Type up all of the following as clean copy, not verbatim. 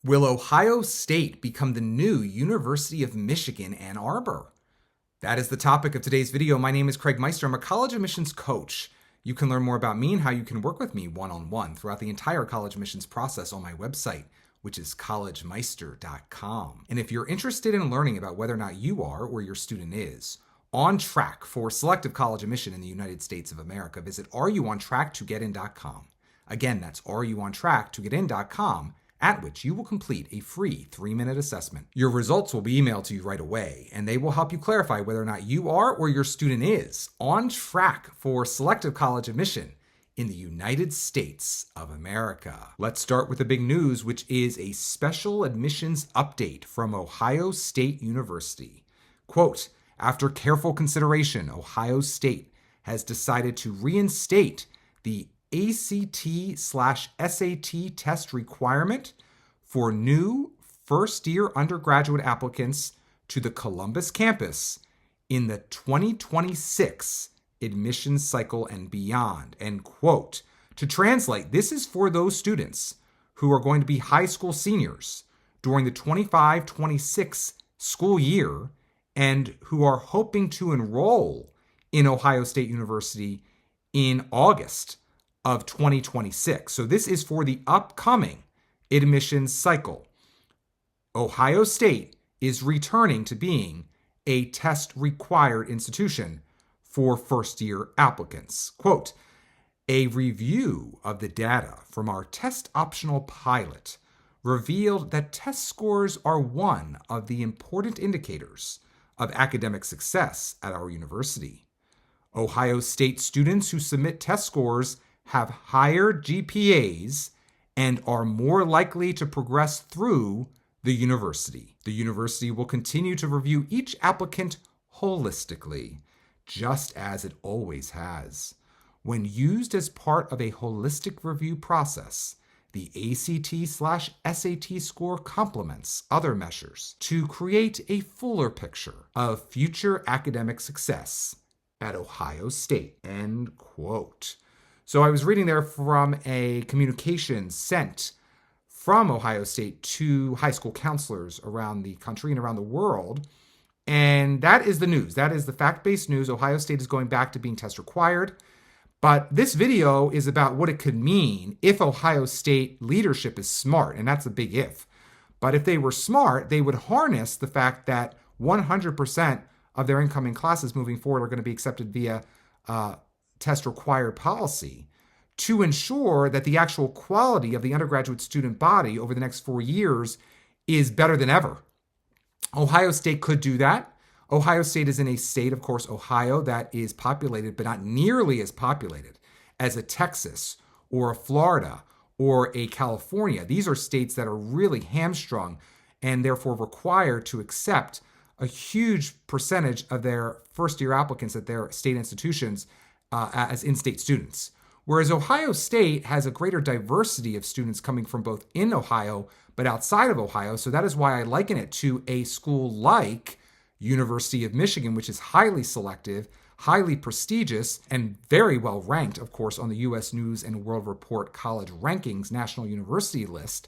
Will Ohio State become the new University of Michigan, Ann Arbor? That is the topic of today's video. My name is Craig Meister. I'm a college admissions coach. You can learn more about me and how you can work with me one-on-one throughout the entire college admissions process on my website, which is collegemeister.com. And if you're interested in learning about whether or not you are, or your student is, on track for selective college admission in the United States of America, visit areyouontracktogetin.com. Again, that's areyouontracktogetin.com, at which you will complete a free 3-minute assessment. Your results will be emailed to you right away, and they will help you clarify whether or not you are or your student is on track for selective college admission in the United States of America. Let's start with the big news, which is a special admissions update from Ohio State University. Quote, after careful consideration, Ohio State has decided to reinstate the ACT/SAT test requirement for new first-year undergraduate applicants to the Columbus campus in the 2026 admissions cycle and beyond, end quote. To translate, this is for those students who are going to be high school seniors during the 25-26 school year and who are hoping to enroll in Ohio State University in August of 2026. So this is for the upcoming admissions cycle. Ohio State is returning to being a test-required institution for first-year applicants. Quote, a review of the data from our test-optional pilot revealed that test scores are one of the important indicators of academic success at our university. Ohio State students who submit test scores have higher GPAs and are more likely to progress through the university. The university will continue to review each applicant holistically, just as it always has. When used as part of a holistic review process, the ACT/SAT score complements other measures to create a fuller picture of future academic success at Ohio State, end quote. So I was reading there from a communication sent from Ohio State to high school counselors around the country and around the world. And that is the news. That is the fact-based news. Ohio State is going back to being test required. But this video is about what it could mean if Ohio State leadership is smart. And that's a big if. But if they were smart, they would harness the fact that 100% of their incoming classes moving forward are going to be accepted via test required policy to ensure that the actual quality of the undergraduate student body over the next 4 years is better than ever. Ohio State could do that. Ohio State is in a state, of course, Ohio, that is populated, but not nearly as populated as a Texas or a Florida or a California. These are states that are really hamstrung and therefore required to accept a huge percentage of their first-year applicants at their state institutions as in-state students. Whereas Ohio State has a greater diversity of students coming from both in Ohio but outside of Ohio. So that is why I liken it to a school like University of Michigan, which is highly selective, highly prestigious, and very well ranked, of course, on the U.S. News and World Report College Rankings National University List.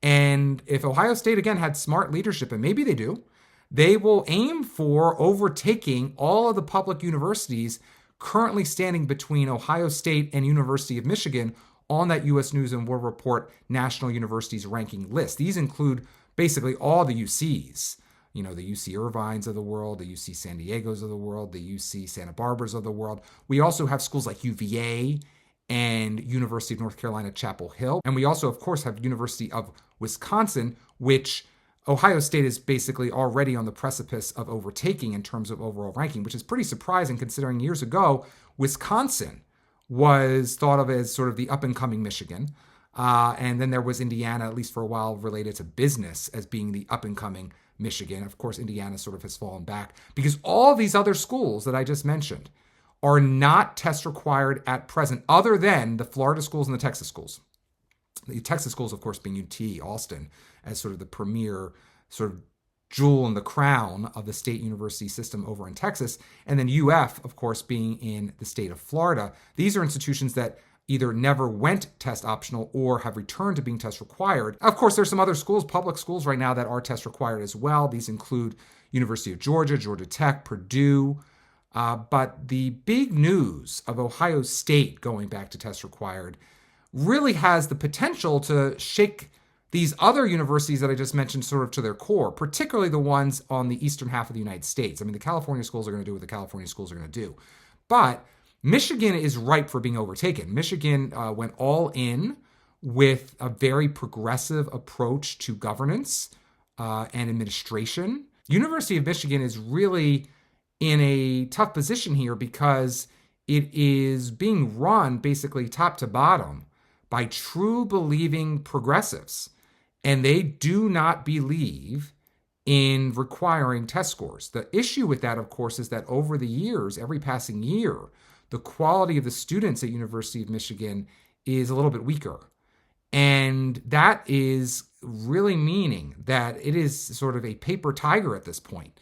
And if Ohio State, again, had smart leadership, and maybe they do, they will aim for overtaking all of the public universities currently standing between Ohio State and University of Michigan on that U.S. News and World Report National Universities ranking list. These include basically all the UCs, you know, the UC Irvines of the world, the UC San Diego's of the world, the UC Santa Barbara's of the world. We also have schools like UVA and University of North Carolina, Chapel Hill. And we also, of course, have University of Wisconsin, which Ohio State is basically already on the precipice of overtaking in terms of overall ranking, which is pretty surprising considering years ago, Wisconsin was thought of as sort of the up-and-coming Michigan. And then there was Indiana, at least for a while, related to business as being the up-and-coming Michigan. Of course, Indiana sort of has fallen back because all these other schools that I just mentioned are not test required at present, other than the Florida schools and the Texas schools. The Texas schools, of course, being UT Austin as sort of the premier sort of jewel in the crown of the state university system over in Texas. And then UF, of course, being in the state of Florida. These are institutions that either never went test optional or have returned to being test required. Of course, there's some other schools, public schools right now, that are test required as well. These include University of Georgia, Georgia Tech, Purdue. But the big news of Ohio State going back to test required really has the potential to shake these other universities that I just mentioned sort of to their core, particularly the ones on the eastern half of the United States. I mean, the California schools are going to do what the California schools are going to do. But Michigan is ripe for being overtaken. Michigan went all in with a very progressive approach to governance and administration. University of Michigan is really in a tough position here because it is being run basically top to bottom by true believing progressives. And they do not believe in requiring test scores. The issue with that, of course, is that over the years, every passing year, the quality of the students at University of Michigan is a little bit weaker. And that is really meaning that it is sort of a paper tiger at this point.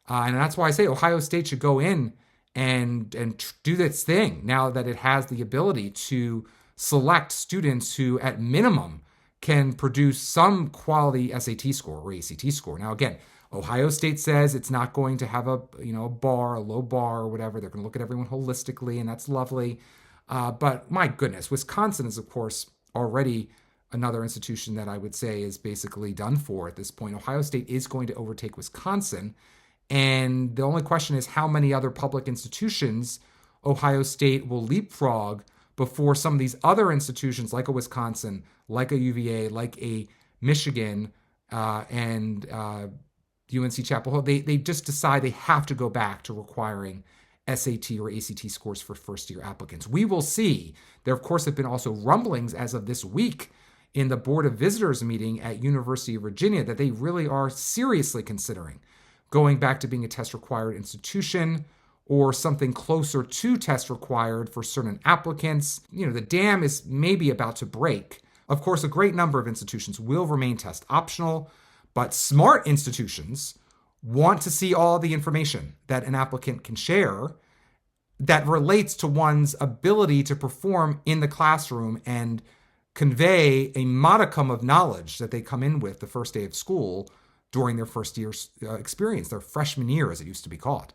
And that's why I say Ohio State should go in and do its thing now that it has the ability to select students who, at minimum, can produce some quality SAT score or ACT score. Now, again, Ohio State says it's not going to have a bar, a low bar or whatever. They're going to look at everyone holistically, and that's lovely. But my goodness, Wisconsin is, of course, already another institution that I would say is basically done for at this point. Ohio State is going to overtake Wisconsin. And the only question is how many other public institutions Ohio State will leapfrog before some of these other institutions like a Wisconsin, like a UVA, like a Michigan, and UNC Chapel Hill, they just decide they have to go back to requiring SAT or ACT scores for first-year applicants. We will see. There, of course, have been also rumblings as of this week in the Board of Visitors meeting at University of Virginia that they really are seriously considering going back to being a test-required institution or something closer to test required for certain applicants. The dam is maybe about to break. Of course, a great number of institutions will remain test optional, but smart institutions want to see all the information that an applicant can share that relates to one's ability to perform in the classroom and convey a modicum of knowledge that they come in with the first day of school during their first year experience, their freshman year, as it used to be called.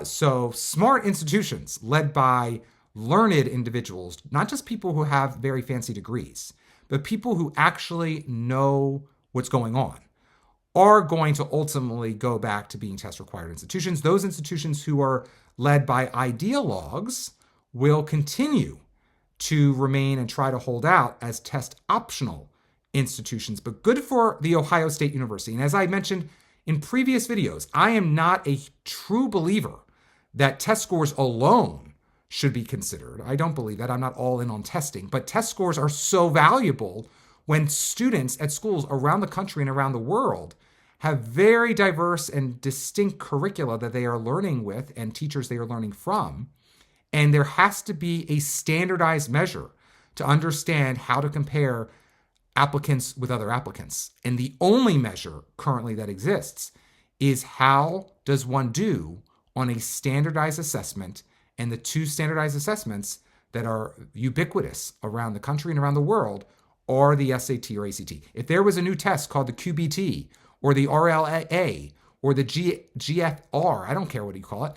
So smart institutions led by learned individuals, not just people who have very fancy degrees, but people who actually know what's going on, are going to ultimately go back to being test-required institutions. Those institutions who are led by ideologues will continue to remain and try to hold out as test-optional institutions, but good for the Ohio State University. And as I mentioned in previous videos, I am not a true believer that test scores alone should be considered. I don't believe that. I'm not all in on testing, but test scores are so valuable when students at schools around the country and around the world have very diverse and distinct curricula that they are learning with and teachers they are learning from. And there has to be a standardized measure to understand how to compare applicants with other applicants. And the only measure currently that exists is how does one do on a standardized assessment, and the two standardized assessments that are ubiquitous around the country and around the world are the SAT or ACT. If there was a new test called the QBT or the RLA or the GFR, I don't care what you call it,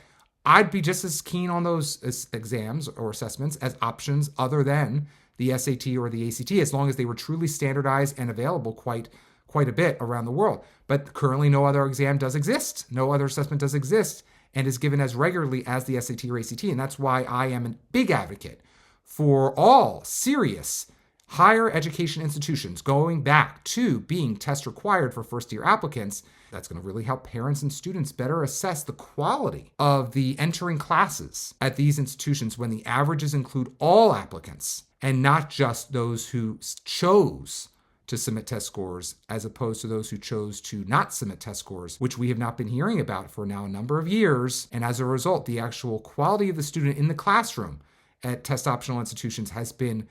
I'd be just as keen on those exams or assessments as options other than the SAT or the ACT, as long as they were truly standardized and available quite a bit around the world. But currently no other exam does exist. No other assessment does exist and is given as regularly as the SAT or ACT. And that's why I am a big advocate for all serious higher education institutions going back to being test required for first-year applicants. That's going to really help parents and students better assess the quality of the entering classes at these institutions when the averages include all applicants and not just those who chose to submit test scores as opposed to those who chose to not submit test scores, which we have not been hearing about for now a number of years. And as a result, the actual quality of the student in the classroom at test optional institutions has been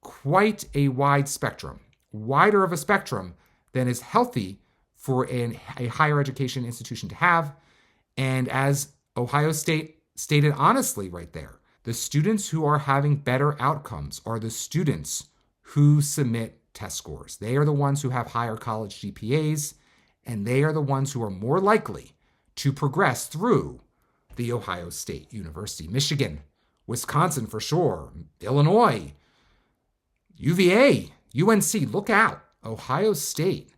quite a wide spectrum, wider of a spectrum than is healthy for a higher education institution to have. And as Ohio State stated honestly right there, The students who are having better outcomes are the students who submit test scores. They are the ones who have higher college GPAs, and they are the ones who are more likely to progress through the Ohio State University, Michigan, Wisconsin for sure, Illinois, UVA, UNC. Look out. Ohio State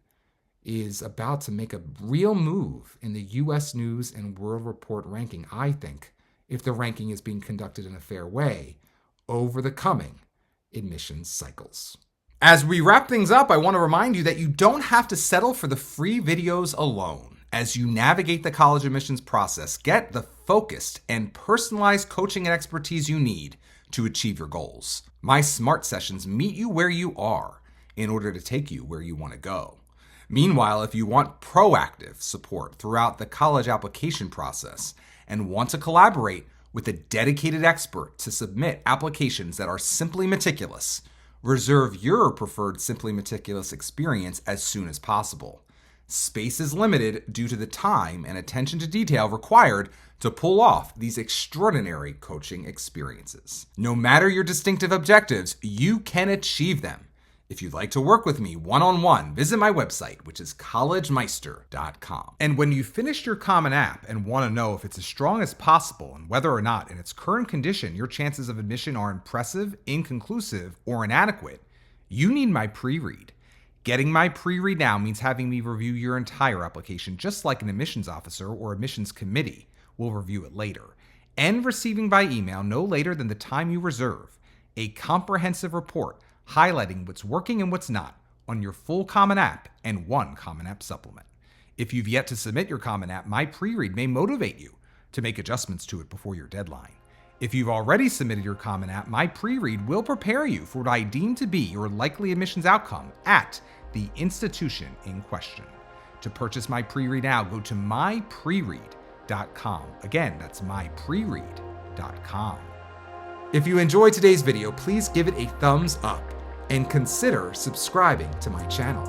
is about to make a real move in the U.S. News and World Report ranking, I think, if the ranking is being conducted in a fair way over the coming admissions cycles. As we wrap things up, I want to remind you that you don't have to settle for the free videos alone. As you navigate the college admissions process, get the focused and personalized coaching and expertise you need to achieve your goals. My Smart Sessions meet you where you are in order to take you where you want to go. Meanwhile, if you want proactive support throughout the college application process and want to collaborate with a dedicated expert to submit applications that are simply meticulous, reserve your preferred Simply Meticulous experience as soon as possible. Space is limited due to the time and attention to detail required to pull off these extraordinary coaching experiences. No matter your distinctive objectives, you can achieve them. If you'd like to work with me one-on-one, visit my website, which is collegemeister.com. And when you've finished your Common App and want to know if it's as strong as possible and whether or not in its current condition your chances of admission are impressive, inconclusive, or inadequate, you need my pre-read. Getting my pre-read now means having me review your entire application, just like an admissions officer or admissions committee will review it later, and receiving by email no later than the time you reserve a comprehensive report highlighting what's working and what's not on your full Common App and one Common App supplement. If you've yet to submit your Common App, my pre-read may motivate you to make adjustments to it before your deadline. If you've already submitted your Common App, my pre-read will prepare you for what I deem to be your likely admissions outcome at the institution in question. To purchase my pre-read now, go to mypreread.com. Again, that's mypreread.com. If you enjoyed today's video, please give it a thumbs up and consider subscribing to my channel.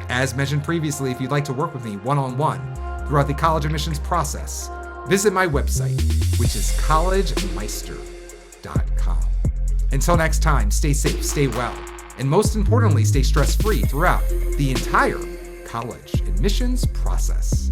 As mentioned previously, if you'd like to work with me one-on-one throughout the college admissions process, visit my website, which is collegemeister.com. Until next time, stay safe, stay well, and most importantly, stay stress-free throughout the entire college admissions process.